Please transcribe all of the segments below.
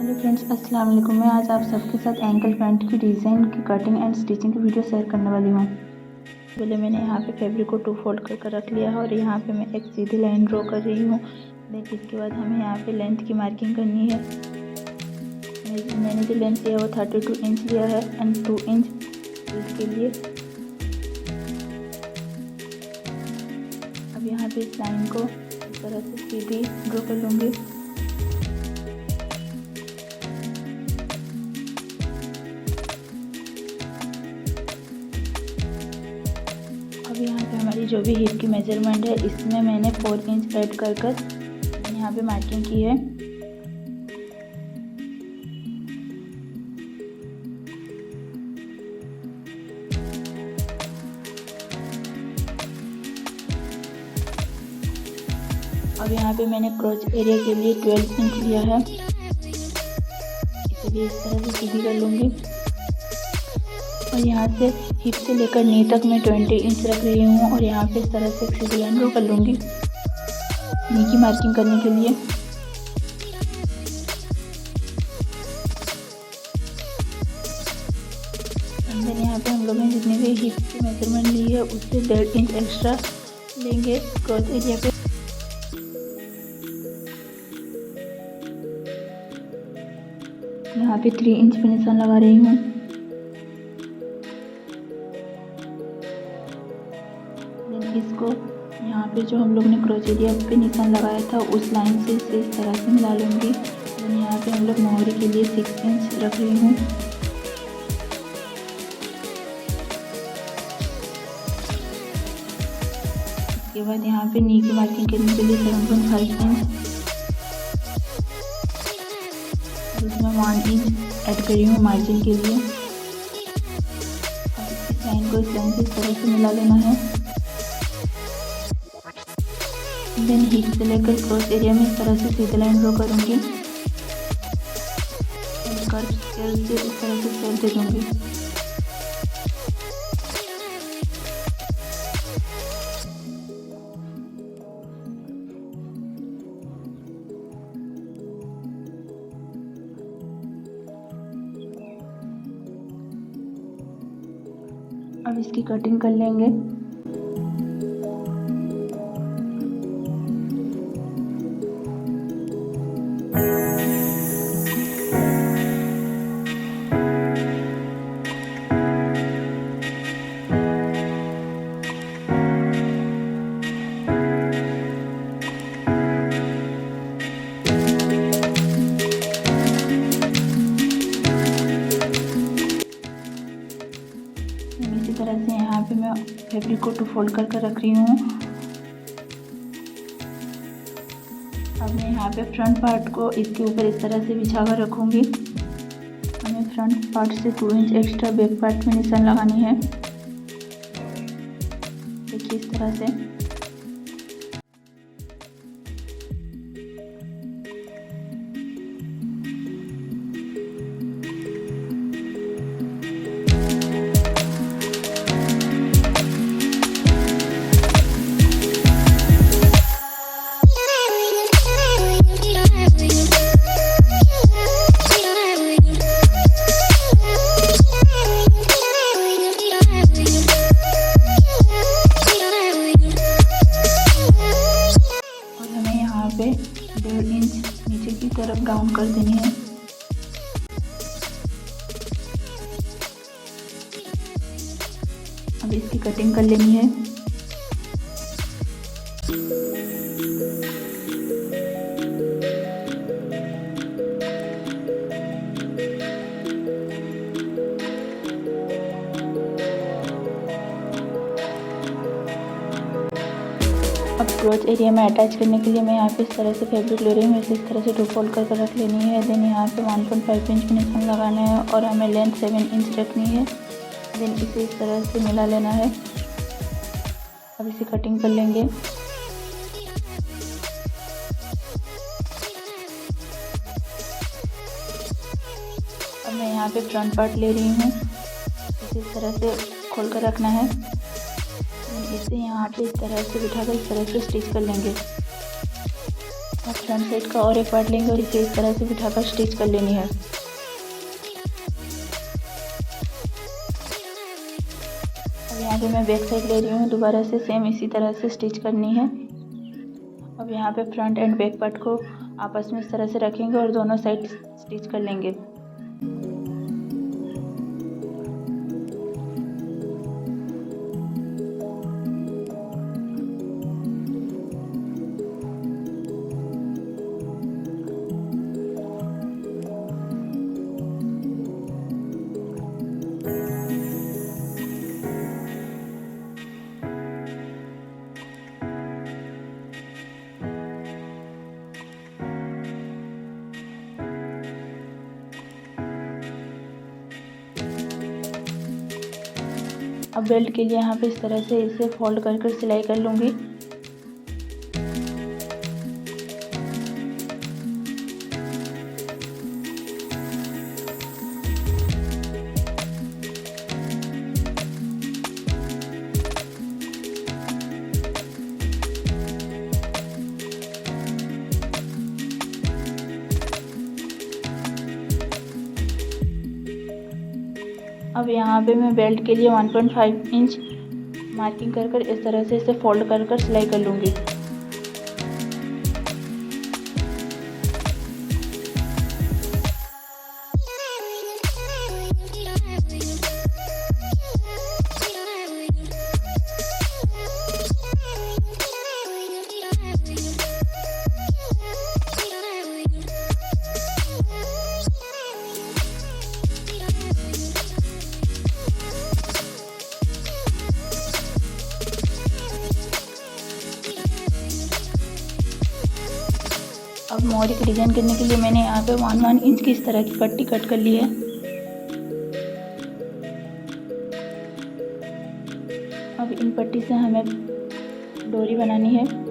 Hello friends, अस्सलाम वालेकुम। मैं आज आप सबके साथ एंकल पैंट की डिज़ाइन की कटिंग एंड स्टिचिंग की वीडियो शेयर करने वाली हूँ। पहले मैंने यहाँ पे फैब्रिक को 2 फोल्ड कर रख लिया है और यहाँ पे मैं एक सीधी लाइन ड्रॉ कर रही हूँ। देन इसके बाद हमें यहाँ पे लेंथ की मार्किंग करनी है। मैंने जो लेंथ लिया वो 32 इंच लिया है एंड 2 इंच के लिए। अब यहाँ पे इस लाइन को इस तरह से सीधी ड्रॉ कर लूँगी। अब यहाँ पे हमारी जो भी हिप की मेजरमेंट है इसमें मैंने 4 इंच ऐड कर यहाँ पे मार्किंग की है। अब यहाँ पे मैंने क्रॉच एरिया के लिए 12 इंच लिया है। इसे भी इस तरह से सीधी कर लूँगी और यहाँ से हिप से लेकर नी तक मैं 20 इंच रख रही हूँ और यहाँ पे इस तरह से एक सीधी लाइन ड्रॉ कर लूँगी नी की मार्किंग करने के लिए। देन यहाँ पे हम लोग ने जितने भी हिप की मेजरमेंट ली है उससे 1.5 इंच एक्स्ट्रा लेंगे क्रॉच एरिया पे। यहाँ पे 3 इंच पे निशान लगा रही हूँ। इसको यहाँ पे जो हम लोग ने क्रॉच एरिया पे निशान लगाया था उस लाइन से इसे इस तरह से मिला लूँगी। और यहाँ पे हम लोग मोहरी के लिए 6 इंच रख रही हूँ। इसके बाद यहाँ पे नी की मार्किंग करने के लिए 7.5 इंच, इसमें 1 इंच ऐड कर रही हूँ मार्जिन के लिए। अब इस लाइन को इस लाइन से इस तरह से मिला लेना है। देन हिप से लेकर क्रॉस एरिया में इस तरह से सीधी लाइन ड्रॉ करूँगी। कर्व स्केल से इस तरह से शेप दे दूँगी। अब इसकी कटिंग कर लेंगे। इसी तरह से यहाँ पे मैं फैब्रिक को 2 फोल्ड कर रख रही हूँ। अब मैं यहाँ पे फ्रंट पार्ट को इसके ऊपर इस तरह से बिछा कर रखूँगी। हमें फ्रंट पार्ट से 2 इंच एक्स्ट्रा बैक पार्ट में निशान लगानी है। देखिए इस तरह से। पे 1.5 इंच नीचे की तरफ डाउन कर देनी है। अब इसकी कटिंग कर लेनी है। अब क्रॉच एरिया में अटैच करने के लिए मैं यहाँ पे इस तरह से फैब्रिक ले रही हूँ। इसे इस तरह से 2 फोल्ड कर रख लेनी है। देन यहाँ पे 1.5 इंच पे निशान लगाना है और हमें लेंथ 7 इंच रखनी है। देन इसे इस तरह से मिला लेना है। अब इसे कटिंग कर लेंगे। अब मैं यहाँ पे फ्रंट पार्ट ले रही हूँ। इसे इस तरह से खोल कर रखना है। इसे यहाँ पे इस तरह से बिठाकर इस तरह से स्टिच कर लेंगे। अब फ्रंट साइड का और एक पार्ट लेंगे और इसे इस तरह से बिठाकर स्टिच कर लेनी है। अब यहाँ पे मैं बैक साइड ले रही हूँ, दोबारा से सेम इसी तरह से स्टिच करनी है। अब यहाँ पे फ्रंट एंड बैक पार्ट को आपस में इस तरह से रखेंगे और दोनों साइड स्टिच कर लेंगे। अब बेल्ट के लिए यहाँ पे इस तरह से इसे फोल्ड कर सिलाई कर लूँगी। अब यहाँ पे मैं बेल्ट के लिए 1.5 इंच मार्किंग कर इस तरह से इसे फोल्ड कर सिलाई कर लूँगी। अब मोरी की डिज़ाइन करने के लिए मैंने यहाँ पे 1 इंच की इस तरह की पट्टी कट कर ली है। अब इन पट्टी से हमें डोरी बनानी है।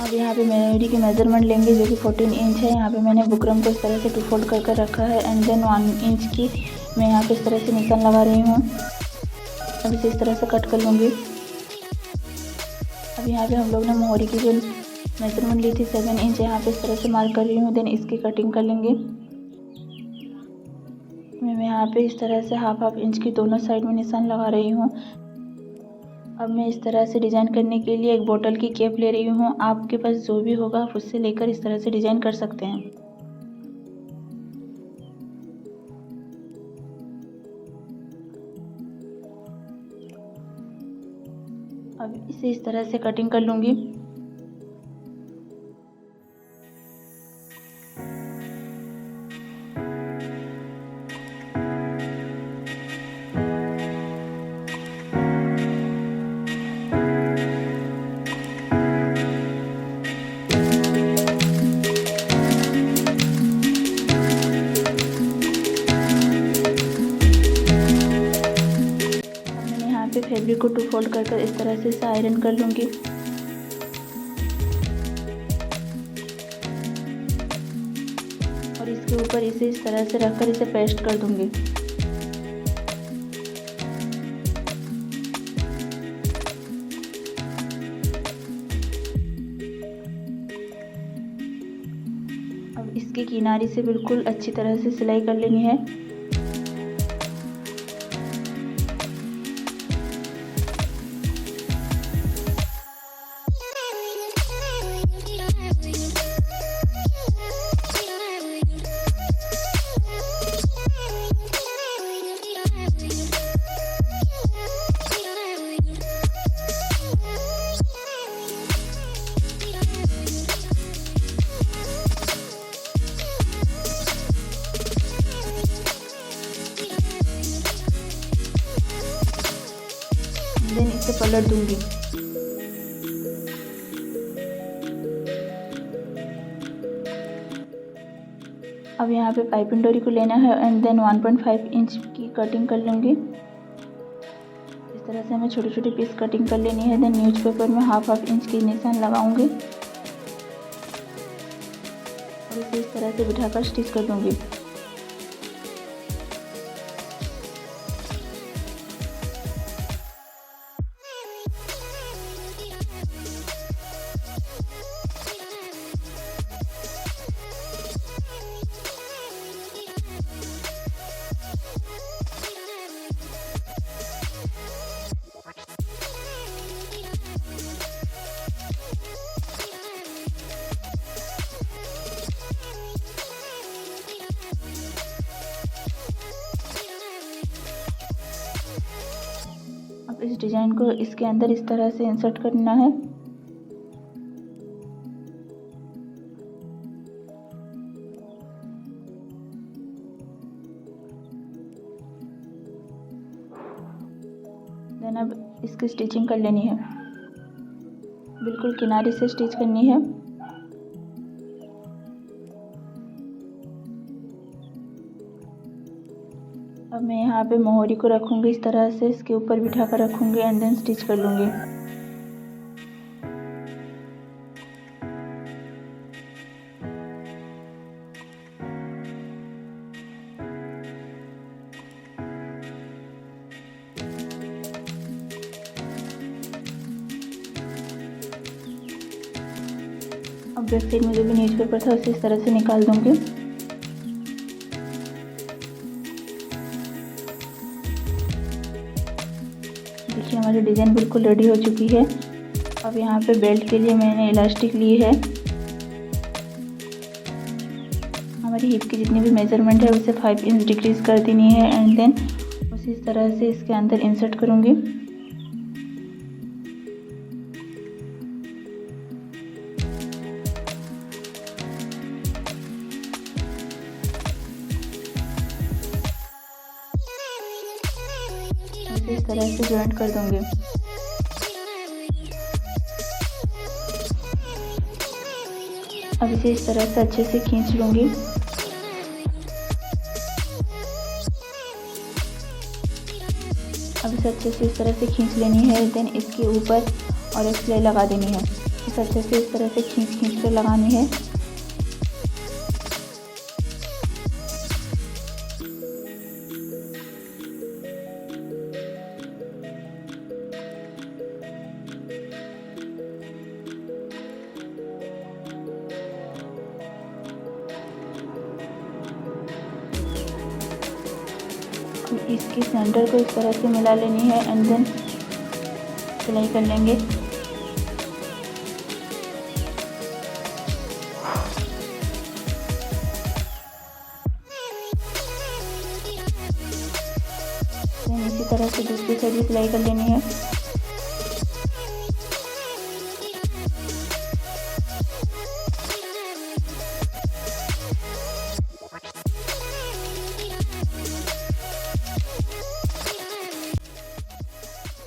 अब यहाँ पे मेरी की मेज़रमेंट लेंगे जो कि 14 इंच है। यहाँ पे मैंने बुकरम को इस तरह से 2 फोल्ड कर रखा है एंड देन 1 इंच की मैं यहाँ पे इस तरह से निशान लगा रही हूँ। अब इसे इस तरह से कट कर लूँगी। अब यहाँ पे हम लोग ने मोहरी की जो मेज़रमेंट ली थी 7 इंच, यहाँ पे इस तरह से मार्क कर रही हूँ। देन इसकी कटिंग कर लेंगे। मैं यहाँ पे इस तरह से हाफ इंच की दोनों साइड में निशान लगा रही हूँ। अब मैं इस तरह से डिज़ाइन करने के लिए एक बोतल की कैप ले रही हूँ। आपके पास जो भी होगा आप उससे लेकर इस तरह से डिज़ाइन कर सकते हैं। अब इसे इस तरह से कटिंग कर लूँगी। फैब्रिक को 2 फोल्ड कर इस तरह से इसे आयरन कर लूँगी। और इसके ऊपर इसे इस तरह से रखकर इसे पेस्ट कर दूँगी। अब इसके किनारे से बिल्कुल अच्छी तरह से सिलाई कर लेनी है। देन इसे पलट दूंगी। यहाँ पे पाइपिंग डोरी को लेना है एंड देन 1.5 इंच की कटिंग कर लूँगी। इस तरह से हमें छोटे छोटे पीस कटिंग कर लेनी है। देन न्यूज़पेपर में हाफ इंच की निशान लगाऊंगी और इसे इस तरह से बिठाकर स्टिच कर दूंगी। अब इस डिज़ाइन को इसके अंदर इस तरह से इंसर्ट करना है। देन अब इसकी स्टिचिंग कर लेनी है। बिल्कुल किनारे से स्टिच करनी है। अब मैं यहाँ पे मोहरी को रखूँगी, इस तरह से इसके ऊपर बिठा कर रखूँगी एंड देन स्टिच कर लूँगी। अब बैक साइड में जो भी न्यूज़पेपर था उसे इस तरह से निकाल दूँगी। देखिए हमारी डिज़ाइन बिल्कुल रेडी हो चुकी है। अब यहाँ पे बेल्ट के लिए मैंने इलास्टिक ली है। हमारी हिप की जितनी भी मेजरमेंट है उसे 5 इंच डिक्रीज कर देनी है एंड देन उसी तरह से इसके अंदर इंसर्ट करूँगी। इस तरह से जॉइंट कर दूंगी। अब इसे इस तरह से अच्छे से खींच लूंगी। अब इसे अच्छे से इस तरह से खींच लेनी है। देन इसके ऊपर और एक सिलाई लगा देनी है। इसे अच्छे से इस तरह से खींच कर लगानी है। इसकी सेंटर को इस तरह से मिला लेनी है एंड देन सिलाई कर लेंगे। देन इसी तरह से दूसरी साइड भी सिलाई कर लेनी है।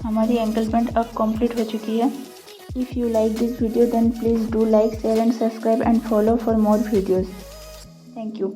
हमारी एंकल पैंट अब कंप्लीट हो चुकी है। If you like this video then please do like, share and subscribe and follow for more videos. Thank you.